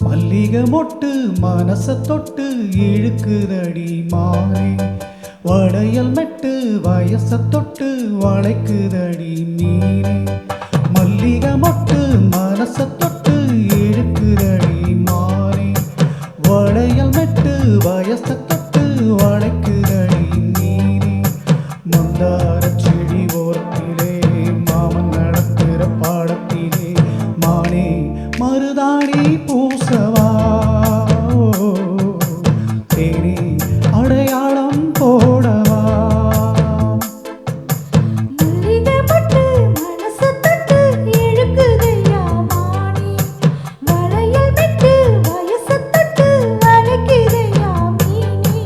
மல்லிகை மொட்டு மனச தொட்டு இழுக்குதடி மாறே, வளையல் மெட்டு வயச தொட்டு வளைக்குதடி மீனே. மல்லிகை மொட்டு மனச தொட்டு இழுக்குதடி மாறே, வளையல் மெட்டு வயச தொட்டு வளைக்குதடி மீனே. மந்தார செடி ஓரத்திலே மாமன் நடத்துகிற பாடத்திலே மானே மருதாணி பூசவா, தேனே அடையாளம் போடவா. மல்லிகை மொட்டு மனச தொட்டு இழுக்குதையா மானே, வளையல் மெட்டு வயச தொட்டு வளைக்குதையா மீனே.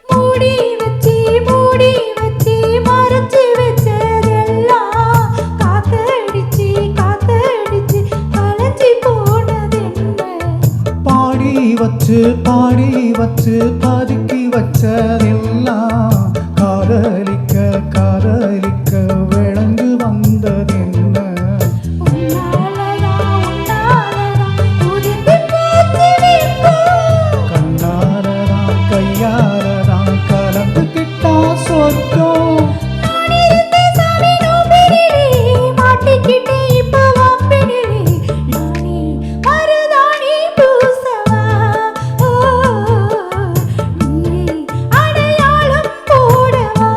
மூடி வச்சி மறைச்சி வச்சதெல்லாம் காத்தடிச்சு கலைஞ்சி போனதென்ன. பாடி வச்சு பதுக்கி வச்சதெல்லாம் காதலிக்க விளங்கு வந்ததென்ன. உதிர்ந்து போச்சு நிற்போம். கண்ணாரதான் கையாரதான் கலந்துக்கிட்டா சொர்க்கம். நானிருந்த சாமி நோம்பினிலே மாட்டிக்கிட்டே இப்ப வாம்பினிலே நானே மருதாணி பூசவா. ஓ, நீயே அடையாளம் போடவா.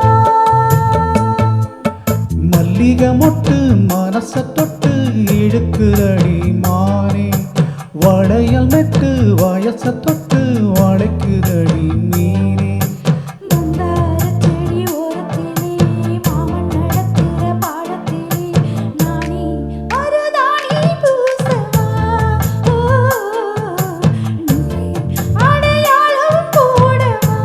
மல்லிகை மொட்டு மனச தொட்டு இழுக்குதடி மானே, வளையல் மெட்டு வயச தொட்டு வளைக்குதடி மீனே. மந்தாரச் செடி ஓரத்திலே மாமன் நடத்துற பாடத்திலே நானே மருதாணி பூசவா. ஓ, நீயே அடையாளம் போடவா.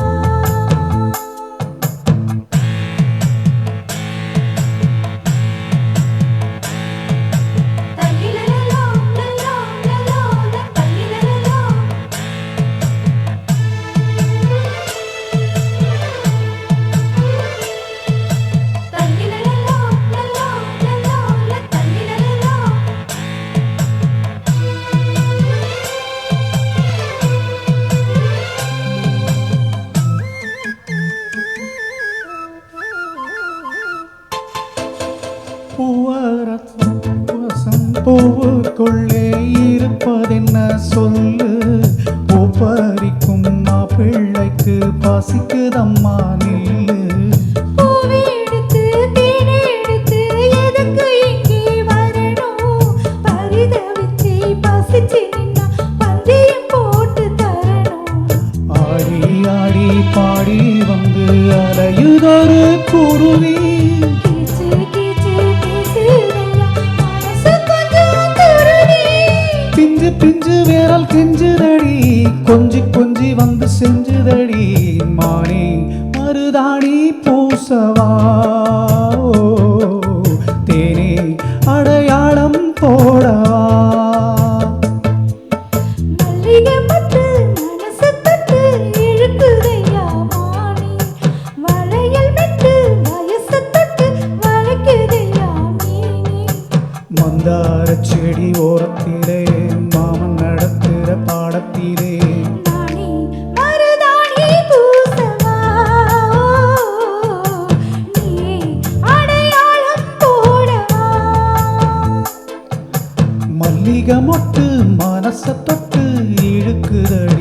தங்கிலலோ லலோ லலோ தங்கிலலோ. தங்கிலலோ லலோ லலோ தங்கிலலோ. பூவரசம் பூவுக்குள்ளே இருப்பதென்ன சொல்லு, பூப்பறிக்கும் மாப்பிள்ளைக்கு பசிக்குதம்மா நில்லு. பூவெடுத்து தேனெடுத்து எதுக்கு இங்கே வரணும், பரிதவிச்சு பசிச்சு நின்னா பந்தியம் போட்டு தரணும். ஆடி ஆடி பாடி வந்து அலையுதொரு குருவி, கீச்சு கீச்சு பேசுதையா மனசு கொஞ்சம் குருவி. பிஞ்சு பிஞ்சு வேரல் கெஞ்சுதடி, கொஞ்சி வந்து செஞ்சுதடி மானே மருதாணி பூசவா. ஓ, தேனே அடையாளம் போடவா. மல்லிகை மொட்டு மனச தொட்டு இழுக்குதையா மானே, வளையல் மெட்டு வயச தொட்டு வளைக்குதையா மீனே. மந்தார செடி ஓரத்திலே மாமன் நடத்துகிற பாடத்திலே நானே மருதாணி பூசவா. ஓ, நீயே அடையாளம் போடவா. மல்லிகை மொட்டு மனச தொட்டு இழுக்குதடி